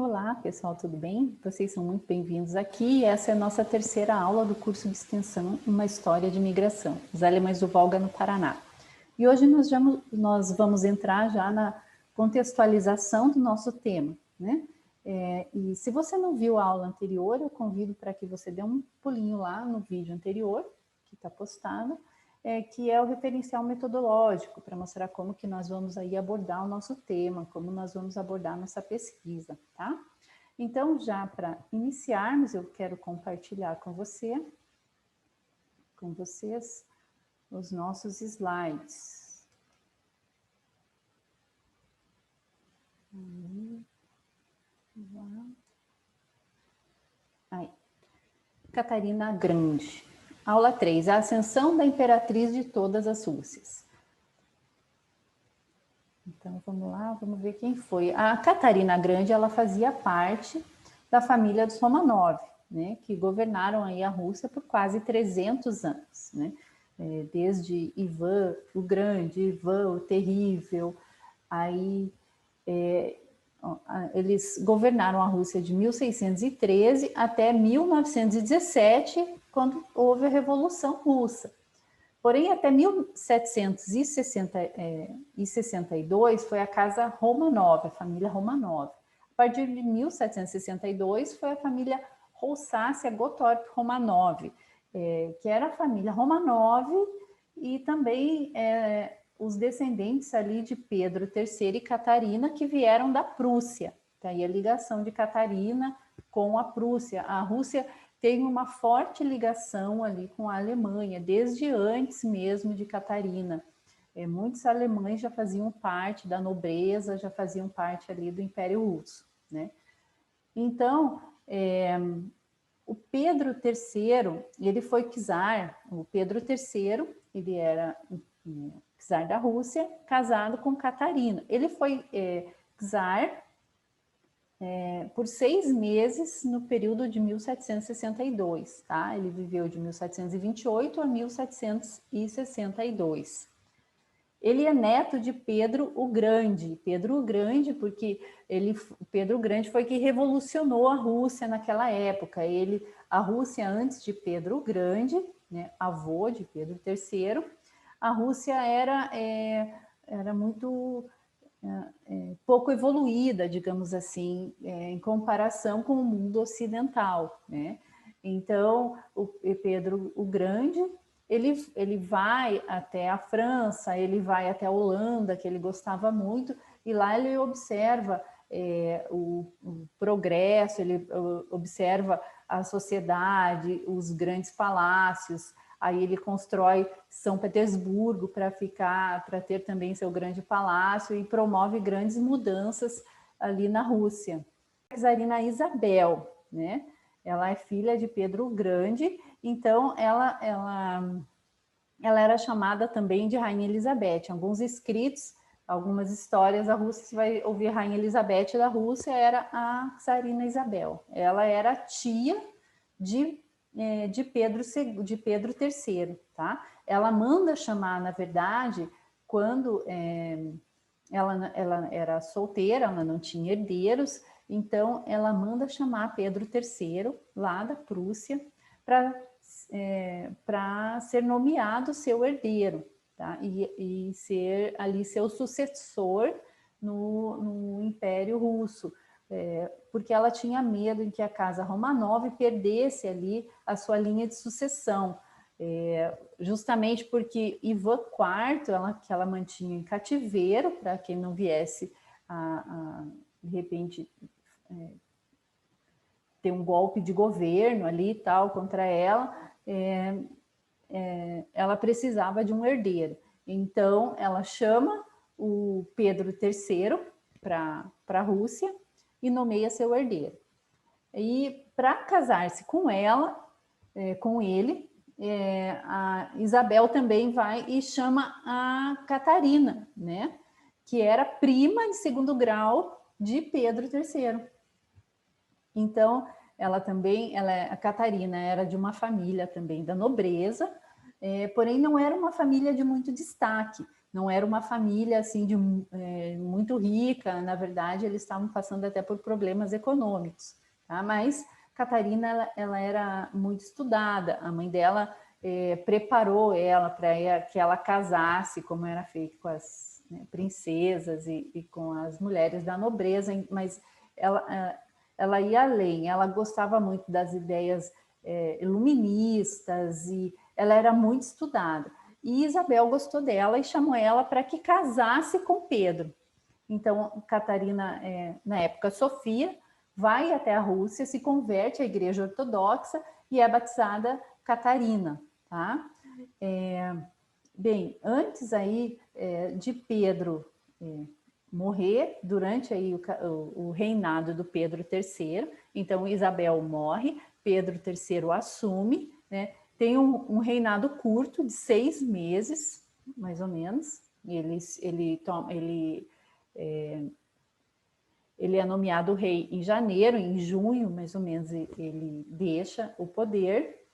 Olá, pessoal, tudo bem? Vocês são muito bem-vindos aqui. Essa é a nossa terceira aula do curso de extensão Uma História de Imigração, os alemães do Volga no Paraná. E hoje nós vamos entrar já na contextualização do nosso tema, né? E se você não viu a aula anterior, eu convido para que você dê um pulinho lá no vídeo anterior, que está postado, que é o referencial metodológico, para mostrar como que nós vamos aí abordar o nosso tema, como nós vamos abordar nossa pesquisa, tá? Então, já para iniciarmos, eu quero compartilhar com vocês, os nossos slides. Aí. Catarina Grande. Aula 3, a ascensão da imperatriz de todas as Rússias. Então, vamos lá, vamos ver quem foi. A Catarina Grande, ela fazia parte da família dos Romanov, né, que governaram aí a Rússia por quase 300 anos, né? Desde Ivan o Grande, Ivan o Terrível, aí eles governaram a Rússia de 1613 até 1917, quando houve a Revolução Russa. Porém, até 1762 foi a casa Romanov, a família Romanov. A partir de 1762 foi a família Rosácia-Gottorp-Romanov, que era a família Romanov e também os descendentes ali de Pedro III e Catarina, que vieram da Prússia. Daí a ligação de Catarina com a Prússia. A Rússia tem uma forte ligação ali com a Alemanha, desde antes mesmo de Catarina. Muitos alemães já faziam parte da nobreza, já faziam parte ali do Império Russo, né? Então, o Pedro III, ele foi czar. O Pedro III, ele era czar da Rússia, casado com Catarina. Ele foi czar por 6 meses no período de 1762, tá? Ele viveu de 1728 a 1762. Ele é neto de Pedro o Grande. Pedro o Grande, porque Pedro o Grande foi que revolucionou a Rússia naquela época. A Rússia antes de Pedro o Grande, né, avô de Pedro III, a Rússia era muito pouco evoluída, digamos assim, em comparação com o mundo ocidental, né? Então, o Pedro o Grande, ele vai até a França, ele vai até a Holanda, que ele gostava muito, e lá ele observa o progresso, ele observa a sociedade, os grandes palácios. Aí ele constrói São Petersburgo para ter também seu grande palácio e promove grandes mudanças ali na Rússia. A czarina Isabel, né? Ela é filha de Pedro o Grande, então ela era chamada também de Rainha Elizabeth. Alguns escritos, algumas histórias, a Rússia, você vai ouvir Rainha Elizabeth da Rússia, era a czarina Isabel. Ela era tia de Pedro III, tá? Ela manda chamar, na verdade, quando ela era solteira, ela não tinha herdeiros, então ela manda chamar Pedro III, lá da Prússia, para ser nomeado seu herdeiro, tá? E ser ali seu sucessor no Império Russo. Porque ela tinha medo em que a casa Romanov perdesse ali a sua linha de sucessão, justamente porque Ivan IV, que ela mantinha em cativeiro, para que não viesse de repente ter um golpe de governo ali e tal contra ela, ela precisava de um herdeiro. Então ela chama o Pedro III para a Rússia e nomeia seu herdeiro. E para casar-se com ele, a Isabel também vai e chama a Catarina, né, que era prima de segundo grau de Pedro III. Então, a Catarina era de uma família também da nobreza, porém não era uma família de muito destaque. não era uma família assim muito rica, na verdade eles estavam passando até por problemas econômicos, tá? Mas Catarina ela era muito estudada, a mãe dela preparou ela para que ela casasse, como era feito com as princesas e com as mulheres da nobreza, mas ela ia além, ela gostava muito das ideias iluministas e ela era muito estudada. E Isabel gostou dela e chamou ela para que casasse com Pedro. Então, Catarina, na época, Sofia, vai até a Rússia, se converte à Igreja Ortodoxa e é batizada Catarina, tá? Bem, antes aí de Pedro morrer, durante aí o reinado do Pedro III, então Isabel morre, Pedro III assume, né? Tem um reinado curto de 6 meses, mais ou menos. Ele é nomeado rei em janeiro, em junho, mais ou menos, ele deixa o poder.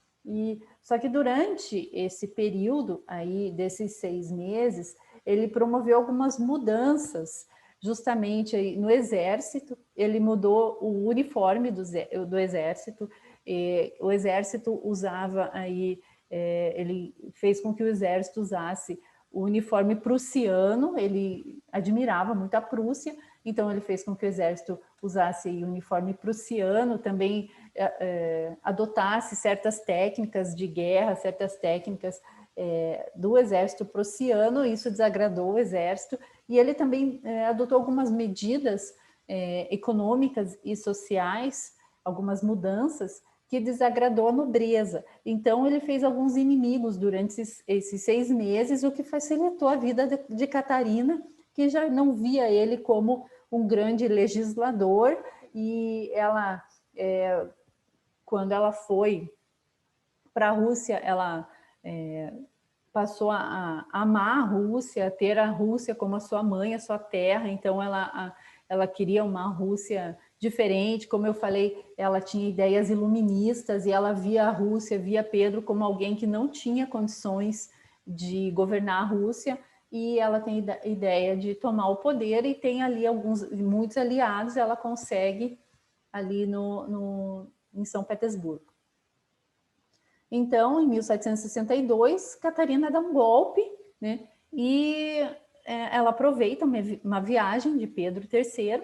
Só que durante esse período aí, desses 6 meses, ele promoveu algumas mudanças, justamente aí no exército. Ele mudou o uniforme do exército. O exército usava aí, ele fez com que o exército usasse o uniforme prussiano. Ele admirava muito a Prússia, então ele fez com que o exército usasse o uniforme prussiano, também adotasse certas técnicas de guerra, certas técnicas do exército prussiano. Isso desagradou o exército, e ele também adotou algumas medidas econômicas e sociais, algumas mudanças que desagradou a nobreza. Então ele fez alguns inimigos durante esses 6 meses, o que facilitou a vida de Catarina, que já não via ele como um grande legislador. E ela, quando ela foi para a Rússia, ela passou a amar a Rússia, a ter a Rússia como a sua mãe, a sua terra. Então ela queria uma Rússia diferente. Como eu falei, ela tinha ideias iluministas e ela via a Rússia, via Pedro como alguém que não tinha condições de governar a Rússia, e ela tem a ideia de tomar o poder e tem ali muitos aliados. Ela consegue ali em São Petersburgo. Então, em 1762, Catarina dá um golpe, né? E ela aproveita uma viagem de Pedro III,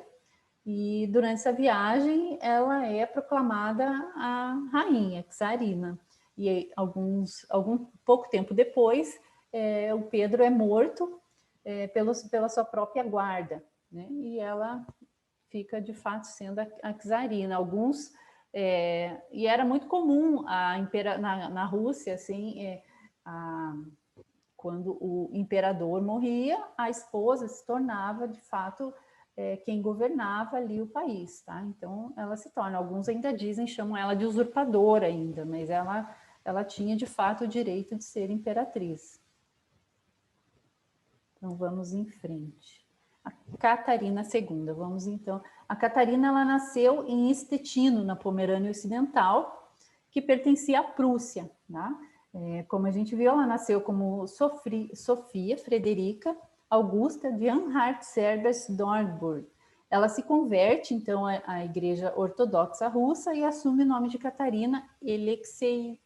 e durante essa viagem ela é proclamada a rainha, czarina. E algum pouco tempo depois, o Pedro é morto pela sua própria guarda, né? E ela fica de fato sendo a czarina. E era muito comum na Rússia, assim, quando o imperador morria, a esposa se tornava de fato quem governava ali o país, tá? Então ela se torna, alguns ainda chamam ela de usurpadora ainda, mas ela tinha de fato o direito de ser imperatriz. Então vamos em frente. A Catarina II, vamos então. A Catarina, ela nasceu em Estetino, na Pomerânia Ocidental, que pertencia à Prússia, tá? Como a gente viu, ela nasceu como Sofia Frederica Augusta de Anhalt-Zerbst-Dornburg. Ela se converte, então, à Igreja Ortodoxa Russa e assume o nome de Catarina Alexeyevna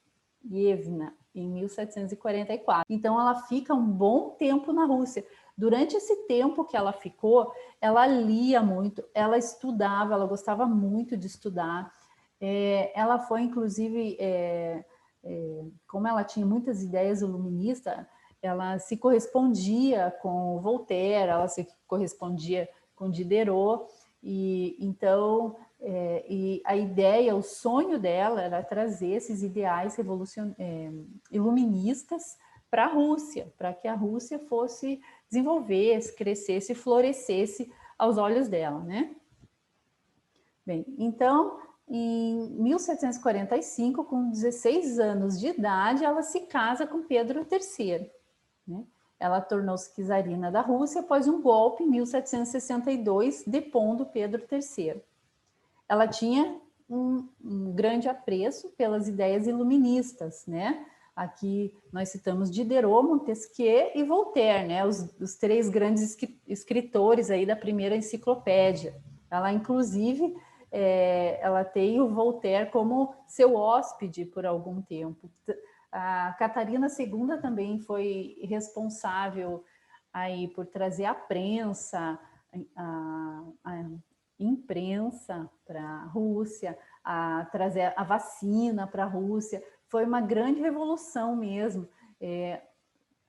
em 1744. Então, ela fica um bom tempo na Rússia. Durante esse tempo que ela ficou, ela lia muito, ela estudava, ela gostava muito de estudar. Ela foi, inclusive, como ela tinha muitas ideias iluministas, ela se correspondia com Voltaire, ela se correspondia com Diderot, e então a ideia, o sonho dela era trazer esses ideais iluministas para a Rússia, para que a Rússia desenvolvesse, crescesse, florescesse aos olhos dela, né? Bem, então, em 1745, com 16 anos de idade, ela se casa com Pedro III, né? Ela tornou-se czarina da Rússia após um golpe em 1762, depondo Pedro III. Ela tinha um grande apreço pelas ideias iluministas, né? Aqui nós citamos Diderot, Montesquieu e Voltaire, né? Os três grandes escritores aí da primeira enciclopédia. Ela, inclusive, ela tem o Voltaire como seu hóspede por algum tempo. A Catarina II também foi responsável aí por trazer a prensa, a imprensa para a Rússia, a trazer a vacina para a Rússia. Foi uma grande revolução mesmo.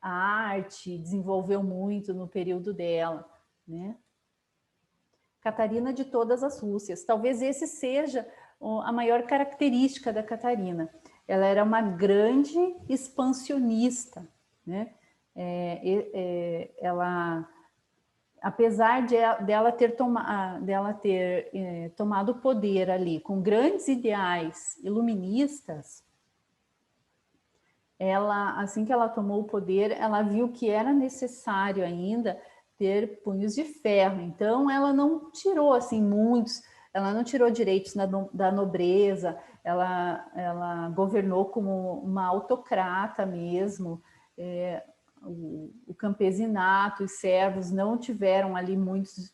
A arte desenvolveu muito no período dela, né? Catarina de todas as Rússias. Talvez esse seja a maior característica da Catarina. Ela era uma grande expansionista, né? Ela, apesar dela ter tomado o poder ali com grandes ideais iluministas, ela, assim que ela tomou o poder, ela viu que era necessário ainda ter punhos de ferro. Então, ela não tirou assim muitos, ela não tirou direitos da nobreza, ela governou como uma autocrata mesmo. O campesinato, os servos não tiveram ali muitos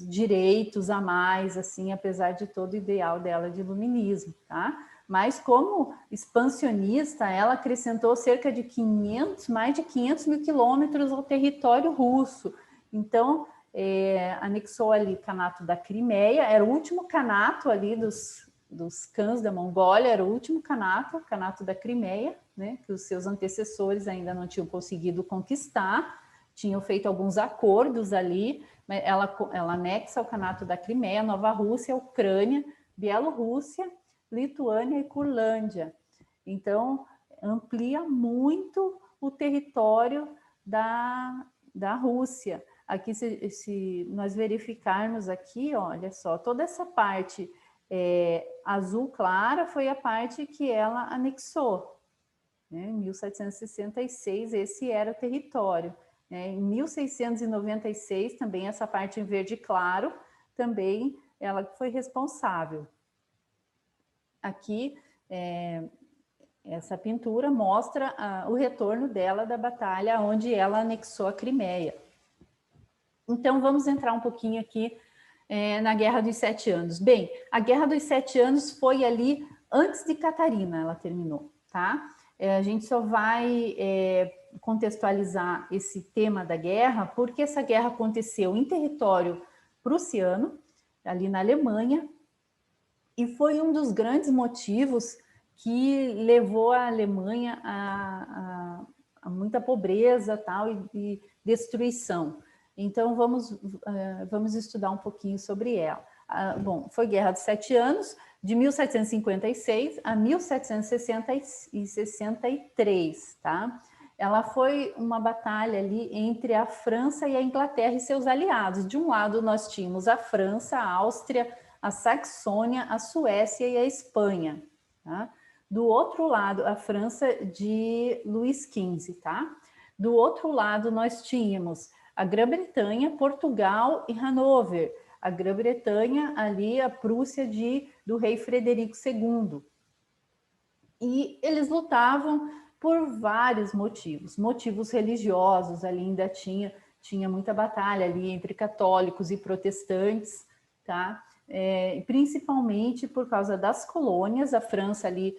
direitos a mais, assim, apesar de todo o ideal dela de iluminismo, tá? Mas como expansionista, ela acrescentou cerca de mais de 500 mil quilômetros ao território russo. Então, anexou ali o Kanato da Crimeia, era o último Kanato ali dos cães da Mongólia, era o último Kanato da Crimeia, né, que os seus antecessores ainda não tinham conseguido conquistar, tinham feito alguns acordos ali, mas ela anexa o Kanato da Crimeia, Nova Rússia, Ucrânia, Bielorrússia, Lituânia e Curlândia. Então, amplia muito o território da Rússia. Aqui, se nós verificarmos aqui, olha só, toda essa parte azul clara foi a parte que ela anexou. Né? Em 1766, esse era o território. Né? Em 1696, também essa parte em verde claro, também ela foi responsável. Aqui, essa pintura mostra o retorno dela da batalha onde ela anexou a Crimeia. Então, vamos entrar um pouquinho aqui na Guerra dos 7 Anos. Bem, a Guerra dos 7 Anos foi ali antes de Catarina, ela terminou, tá? A gente só vai contextualizar esse tema da guerra porque essa guerra aconteceu em território prussiano, ali na Alemanha, e foi um dos grandes motivos que levou a Alemanha a muita pobreza tal, e destruição. Então, vamos estudar um pouquinho sobre ela. Bom, foi Guerra dos 7 Anos, de 1756 a 1763, tá? Ela foi uma batalha ali entre a França e a Inglaterra e seus aliados. De um lado, nós tínhamos a França, a Áustria, a Saxônia, a Suécia e a Espanha, tá? Do outro lado, a França de Luís XV, tá? Do outro lado, nós tínhamos a Grã-Bretanha, Portugal e Hanover. A Grã-Bretanha, ali a Prússia do rei Frederico II. E eles lutavam por vários motivos religiosos, ali ainda tinha muita batalha ali entre católicos e protestantes, tá? Principalmente por causa das colônias. A França ali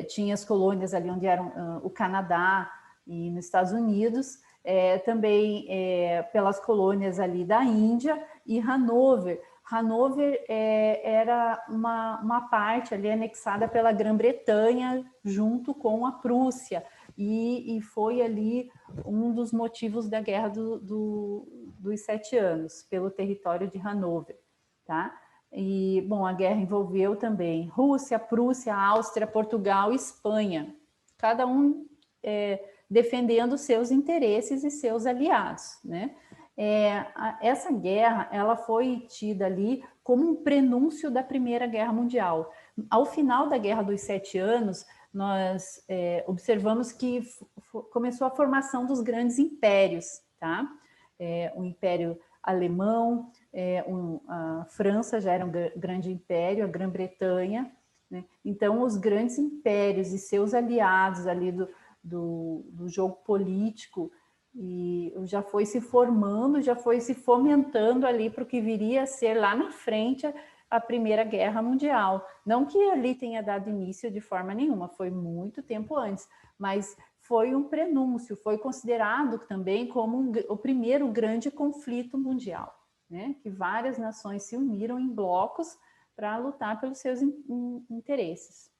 tinha as colônias ali onde eram o Canadá e nos Estados Unidos, também pelas colônias ali da Índia e Hanover. Hanover era uma parte ali anexada pela Grã-Bretanha junto com a Prússia, e foi ali um dos motivos da Guerra dos 7 Anos, pelo território de Hanover, tá? E, bom, a guerra envolveu também Rússia, Prússia, Áustria, Portugal e Espanha, cada um defendendo seus interesses e seus aliados, né? Essa guerra ela foi tida ali como um prenúncio da Primeira Guerra Mundial. Ao final da Guerra dos 7 Anos, nós observamos que começou a formação dos grandes impérios, tá? O Império Alemão, a França já era um grande império, a Grã-Bretanha, né? Então, os grandes impérios e seus aliados ali do jogo político e já foi se formando, já foi se fomentando ali para o que viria a ser lá na frente a Primeira Guerra Mundial. Não que ali tenha dado início de forma nenhuma, foi muito tempo antes, mas foi um prenúncio, foi considerado também como o primeiro grande conflito mundial, né? Que várias nações se uniram em blocos para lutar pelos seus interesses.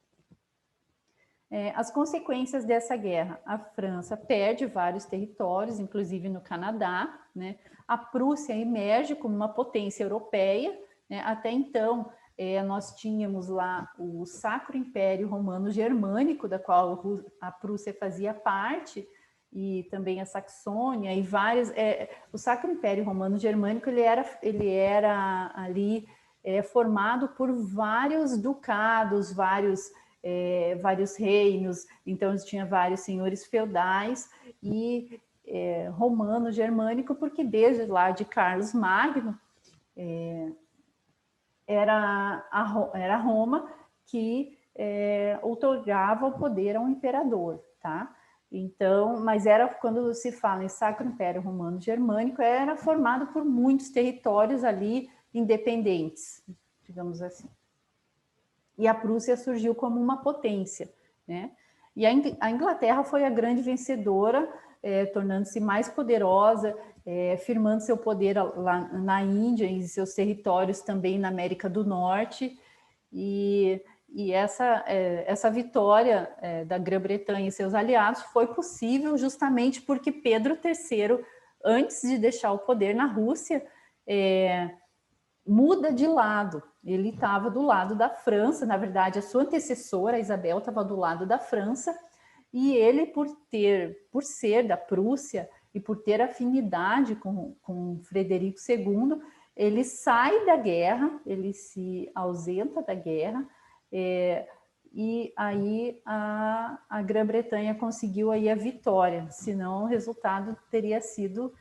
As consequências dessa guerra: a França perde vários territórios, inclusive no Canadá, né? A Prússia emerge como uma potência europeia, né? Até então, nós tínhamos lá o Sacro Império Romano Germânico, da qual a Prússia fazia parte, e também a Saxônia, e vários... o Sacro Império Romano Germânico, ele era ali formado por vários ducados, vários reinos, então tinha vários senhores feudais e romano-germânico, porque desde lá de Carlos Magno era Roma que outorgava o poder ao imperador, tá? Então, mas era quando se fala em Sacro Império Romano Germânico, era formado por muitos territórios ali independentes, digamos assim. E a Prússia surgiu como uma potência, né? E a Inglaterra foi a grande vencedora, tornando-se mais poderosa, firmando seu poder lá na Índia e seus territórios também na América do Norte. E essa vitória da Grã-Bretanha e seus aliados foi possível justamente porque Pedro III, antes de deixar o poder na Rússia, muda de lado. Ele estava do lado da França, na verdade, a sua antecessora, Isabel, estava do lado da França, e ele, por ser da Prússia e por ter afinidade com Frederico II, ele sai da guerra, ele se ausenta da guerra, e aí a Grã-Bretanha conseguiu aí a vitória, senão o resultado teria sido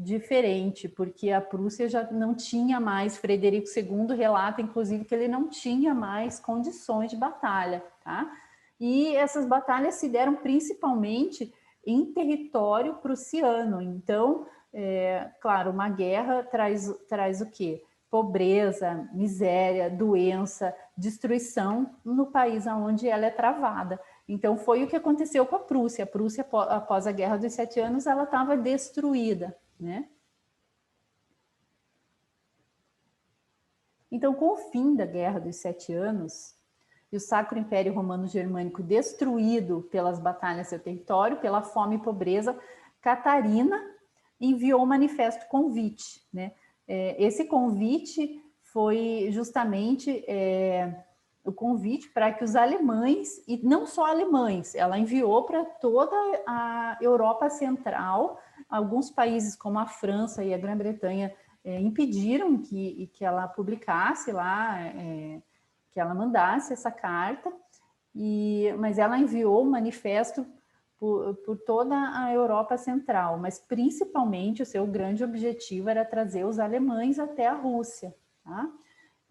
diferente, porque a Prússia já não tinha mais, Frederico II relata, inclusive, que ele não tinha mais condições de batalha, tá? E essas batalhas se deram principalmente em território prussiano. Então, claro, uma guerra traz o quê? Pobreza, miséria, doença, destruição no país onde ela é travada. Então, foi o que aconteceu com a Prússia. A Prússia, após a Guerra dos 7 Anos, ela estava destruída, né? Então, com o fim da Guerra dos 7 Anos, e o Sacro Império Romano Germânico destruído pelas batalhas do seu território, pela fome e pobreza, Catarina enviou um manifesto convite, né? Esse convite foi justamente o convite para que os alemães, e não só alemães, ela enviou para toda a Europa Central, alguns países como a França e a Grã-Bretanha impediram que ela publicasse lá, que ela mandasse essa carta, mas ela enviou um manifesto por toda a Europa Central, mas principalmente o seu grande objetivo era trazer os alemães até a Rússia, tá?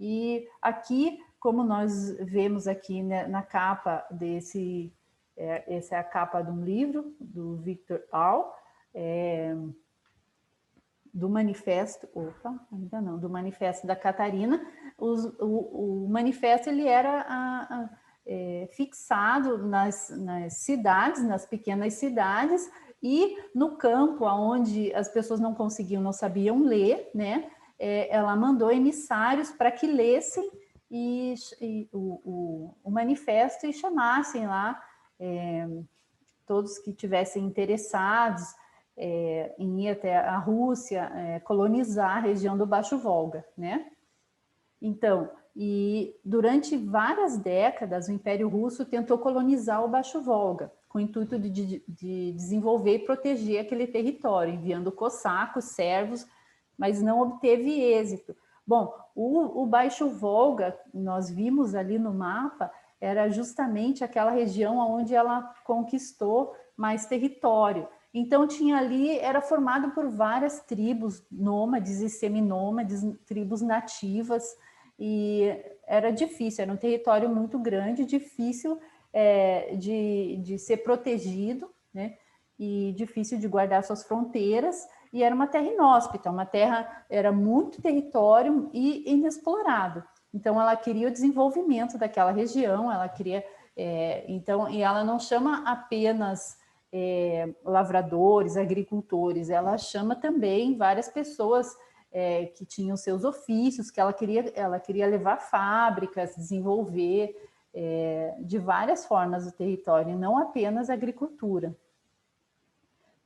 E aqui, como nós vemos aqui, né, na capa desse, essa é a capa de um livro do Victor Hall, do manifesto, ainda não, do manifesto da Catarina. O manifesto ele era fixado nas cidades, nas pequenas cidades, e no campo, onde as pessoas não conseguiam, não sabiam ler, né? Ela mandou emissários para que lessem o manifesto e chamassem lá todos que tivessem interessados em ir até a Rússia, colonizar a região do Baixo Volga, né? Então, e durante várias décadas, o Império Russo tentou colonizar o Baixo Volga, com o intuito de desenvolver e proteger aquele território, enviando cossacos, servos, mas não obteve êxito. Bom, o Baixo Volga, nós vimos ali no mapa, era justamente aquela região onde ela conquistou mais território. Então, tinha ali, era formado por várias tribos nômades e seminômades, tribos nativas, e era difícil, era um território muito grande, difícil de ser protegido, né? E difícil de guardar suas fronteiras, e era uma terra inóspita, uma terra, era muito território e inexplorado. Então, ela queria o desenvolvimento daquela região, ela queria... então, e ela não chama apenas lavradores, agricultores, ela chama também várias pessoas que tinham seus ofícios, que ela queria levar fábricas, desenvolver de várias formas o território, não apenas a agricultura.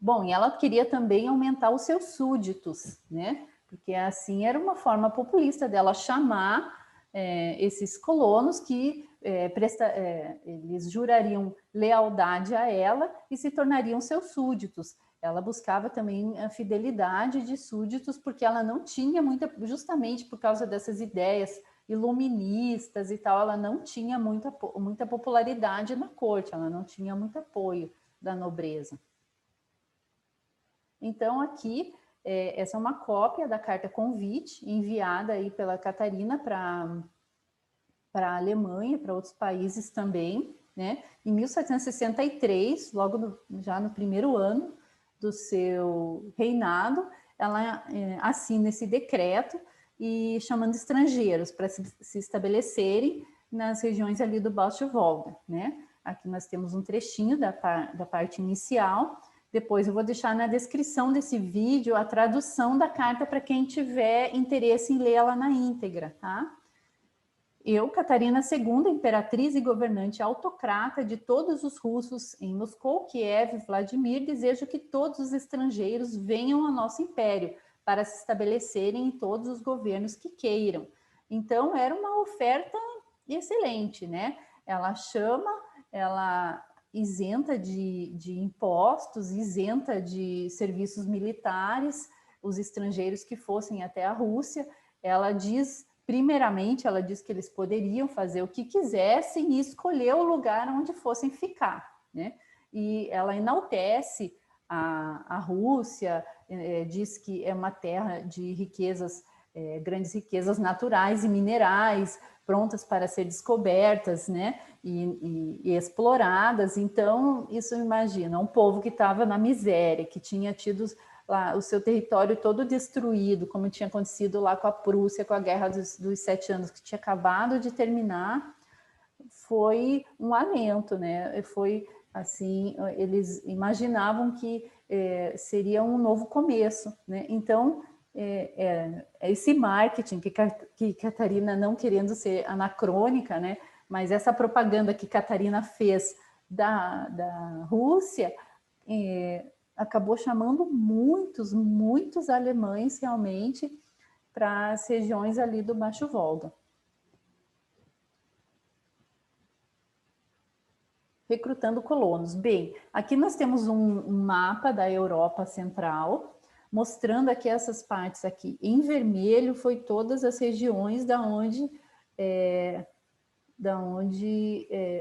Bom, e ela queria também aumentar os seus súditos, né? Porque assim era uma forma populista dela chamar esses colonos que eles jurariam lealdade a ela e se tornariam seus súditos. Ela buscava também a fidelidade de súditos, porque ela não tinha muita, justamente por causa dessas ideias iluministas e tal, ela não tinha muita popularidade na corte, ela não tinha muito apoio da nobreza. Então, aqui, essa é uma cópia da carta convite, enviada aí pela Catarina para a Alemanha, para outros países também, né? Em 1763, logo já no primeiro ano do seu reinado, ela assina esse decreto e chamando estrangeiros para se estabelecerem nas regiões ali do Baixo Volga, né? Aqui nós temos um trechinho da parte inicial. Depois eu vou deixar na descrição desse vídeo a tradução da carta para quem tiver interesse em lê-la na íntegra, tá? Eu, Catarina II, imperatriz e governante autocrata de todos os russos em Moscou, Kiev e Vladimir, desejo que todos os estrangeiros venham ao nosso império para se estabelecerem em todos os governos que queiram. Então, era uma oferta excelente, né? Ela isenta de impostos, isenta de serviços militares, os estrangeiros que fossem até a Rússia. Ela diz, primeiramente, ela diz que eles poderiam fazer o que quisessem e escolher o lugar onde fossem ficar, né? E ela enaltece a Rússia, diz que é uma terra de riquezas, grandes riquezas naturais e minerais, prontas para ser descobertas, né, e exploradas. Então, isso imagina, um povo que estava na miséria, que tinha tido lá o seu território todo destruído, como tinha acontecido lá com a Prússia, com a Guerra dos 7 Anos, que tinha acabado de terminar, foi um alento, né? Foi assim, eles imaginavam que seria um novo começo, né? Então, esse marketing que Catarina, não querendo ser anacrônica, né? Mas essa propaganda que Catarina fez da Rússia acabou chamando muitos alemães realmente para as regiões ali do Baixo Volga. Recrutando colonos. Bem, aqui nós temos um mapa da Europa Central, mostrando aqui essas partes aqui. Em vermelho foi todas as regiões da onde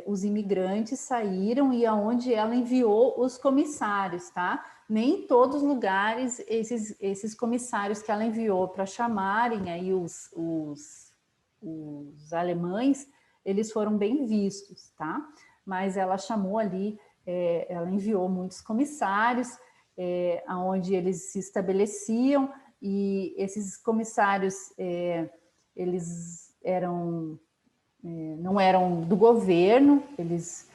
os imigrantes saíram e aonde ela enviou os comissários, tá? Nem em todos os lugares esses comissários que ela enviou para chamarem aí os alemães, eles foram bem vistos, tá? Mas ela chamou ali, ela enviou muitos comissários, aonde eles se estabeleciam, e esses comissários, eles não eram do governo, eles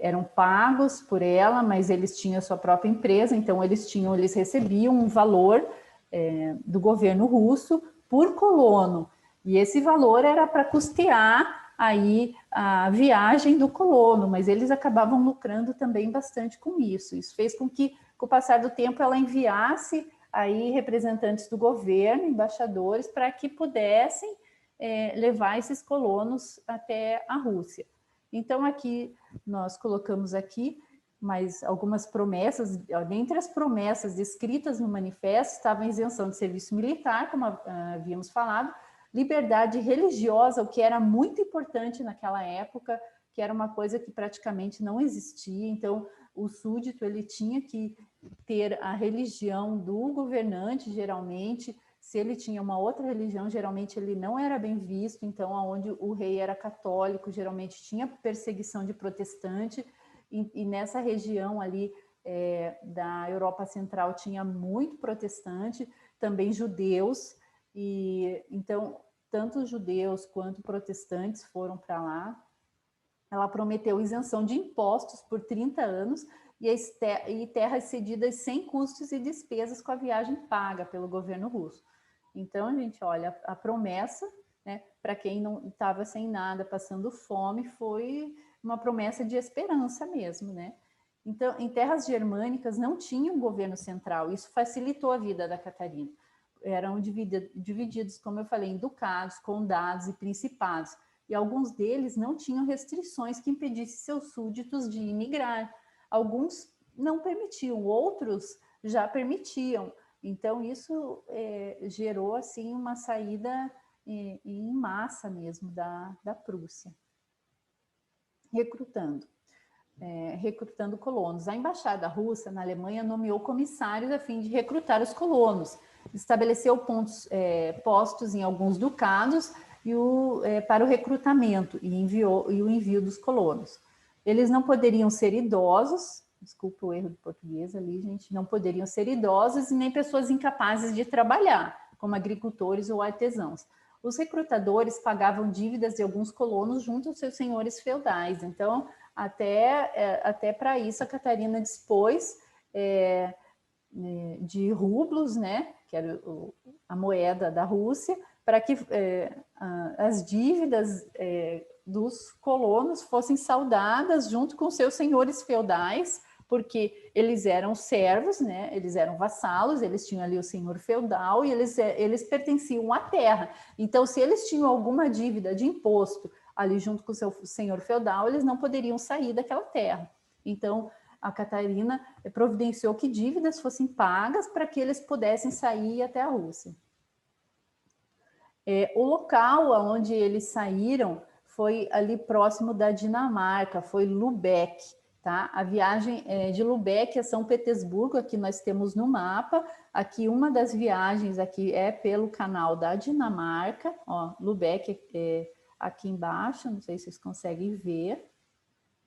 eram pagos por ela, mas eles tinham a sua própria empresa, então eles recebiam um valor do governo russo por colono, e esse valor era para custear aí a viagem do colono, mas eles acabavam lucrando também bastante com isso. Isso fez com que, com o passar do tempo, ela enviasse aí representantes do governo, embaixadores, para que pudessem levar esses colonos até a Rússia. Então, aqui, nós colocamos aqui mais algumas promessas. Dentre as promessas descritas no manifesto, estava a isenção de serviço militar, como havíamos falado, liberdade religiosa, o que era muito importante naquela época, que era uma coisa que praticamente não existia. Então, o súdito ele tinha que ter a religião do governante, geralmente, Se ele tinha uma outra religião, geralmente ele não era bem visto, então onde o rei era católico, geralmente tinha perseguição de protestante, e nessa região ali da Europa Central tinha muito protestante, também judeus, e então tanto judeus quanto protestantes foram para lá. Ela prometeu isenção de impostos por 30 anos e terras cedidas sem custos e despesas com a viagem paga pelo governo russo. Então, gente, olha, a promessa, né, para quem não estava sem nada, passando fome, foi uma promessa de esperança mesmo, né? Então, em terras germânicas não tinha um governo central, isso facilitou a vida da Catarina. Eram divididos, como eu falei, em ducados, condados e principados, e alguns deles não tinham restrições que impedissem seus súditos de imigrar. Alguns não permitiam, outros já permitiam. Então, isso gerou assim, uma saída em massa mesmo da Prússia. Recrutando colonos. A embaixada russa na Alemanha nomeou comissários a fim de recrutar os colonos, estabeleceu postos em alguns ducados para o recrutamento e o envio dos colonos. Eles não poderiam ser idosos, desculpa o erro do português ali, gente, não poderiam ser idosos e nem pessoas incapazes de trabalhar, como agricultores ou artesãos. Os recrutadores pagavam dívidas de alguns colonos junto aos seus senhores feudais. Então, até para isso, a Catarina dispôs de rublos, né, que era a moeda da Rússia, para que as dívidas dos colonos fossem saldadas junto com seus senhores feudais, porque eles eram servos, né, eles eram vassalos, eles tinham ali o senhor feudal e eles pertenciam à terra. Então, se eles tinham alguma dívida de imposto ali junto com o seu senhor feudal, eles não poderiam sair daquela terra. Então, a Catarina providenciou que dívidas fossem pagas para que eles pudessem sair até a Rússia. O local onde eles saíram foi ali próximo da Dinamarca, foi Lübeck. Tá? A viagem de Lübeck a São Petersburgo, aqui nós temos no mapa. Aqui uma das viagens aqui é pelo canal da Dinamarca. Ó, Lübeck aqui embaixo, não sei se vocês conseguem ver.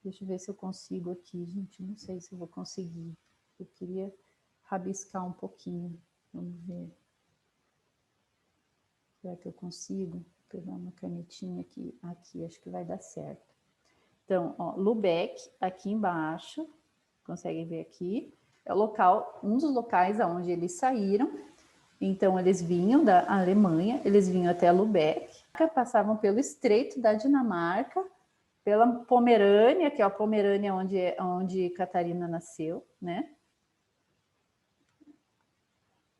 Deixa eu ver se eu consigo aqui, gente. Não sei se eu vou conseguir. Eu queria rabiscar um pouquinho. Vamos ver. Será que eu consigo? Vou pegar uma canetinha aqui. Aqui, acho que vai dar certo. Então, ó, Lübeck, aqui embaixo. Conseguem ver aqui? É o local, um dos locais aonde eles saíram. Então, eles vinham da Alemanha, eles vinham até Lübeck, passavam pelo Estreito da Dinamarca, pela Pomerânia, que é a Pomerânia onde Catarina nasceu, né?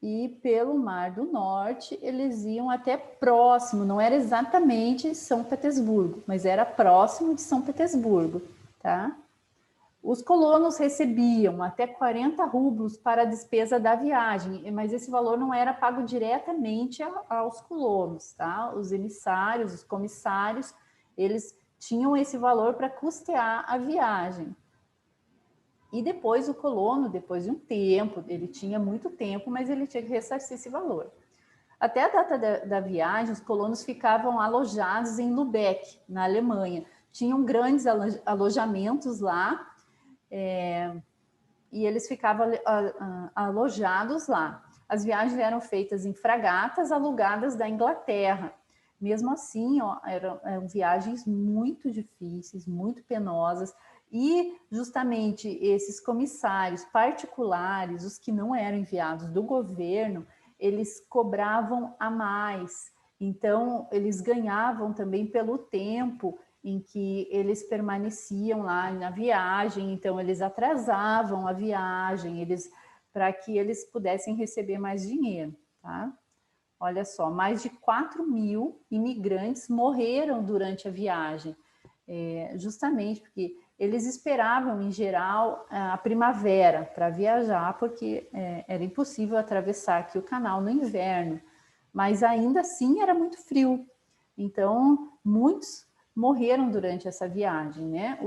E pelo Mar do Norte, eles iam até próximo, não era exatamente São Petersburgo, mas era próximo de São Petersburgo, tá? Os colonos recebiam até 40 rublos para a despesa da viagem, mas esse valor não era pago diretamente aos colonos, tá? Os emissários, os comissários, eles tinham esse valor para custear a viagem. E depois o colono, depois de um tempo, ele tinha muito tempo, mas ele tinha que ressarcir esse valor. Até a data da viagem, os colonos ficavam alojados em Lübeck, na Alemanha. Tinham grandes alojamentos lá, e eles ficavam alojados lá. As viagens eram feitas em fragatas alugadas da Inglaterra. Mesmo assim, ó, eram viagens muito difíceis, muito penosas, e justamente esses comissários particulares, os que não eram enviados do governo, eles cobravam a mais. Então, eles ganhavam também pelo tempo em que eles permaneciam lá na viagem, então eles atrasavam a viagem, para que eles pudessem receber mais dinheiro, tá? Olha só, mais de 4.000 imigrantes morreram durante a viagem, justamente porque eles esperavam, em geral, a primavera para viajar, porque era impossível atravessar aqui o canal no inverno, mas ainda assim era muito frio. Então, muitos morreram durante essa viagem, né?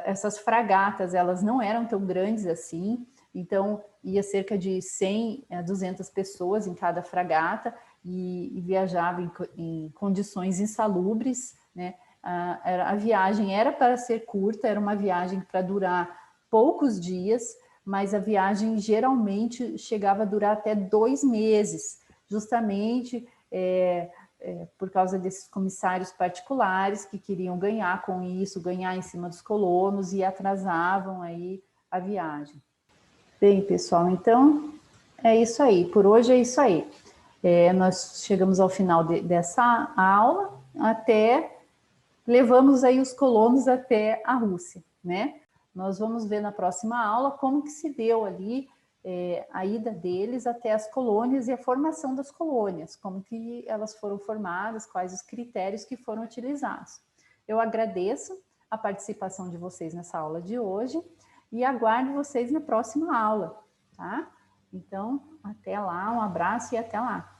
Essas fragatas, elas não eram tão grandes assim, Então, ia cerca de 100 a 200 pessoas em cada fragata e viajava em condições insalubres, né? A viagem era para ser curta, era uma viagem para durar poucos dias, mas a viagem geralmente chegava a durar até 2 meses, justamente por causa desses comissários particulares que queriam ganhar com isso, ganhar em cima dos colonos e atrasavam aí a viagem. Bem, pessoal, então é isso aí. Por hoje é isso aí. Nós chegamos ao final dessa aula, levamos aí os colonos até a Rússia, né? Nós vamos ver na próxima aula como que se deu ali a ida deles até as colônias e a formação das colônias, como que elas foram formadas, quais os critérios que foram utilizados. Eu agradeço a participação de vocês nessa aula de hoje e aguardo vocês na próxima aula, tá? Então, até lá, um abraço e até lá.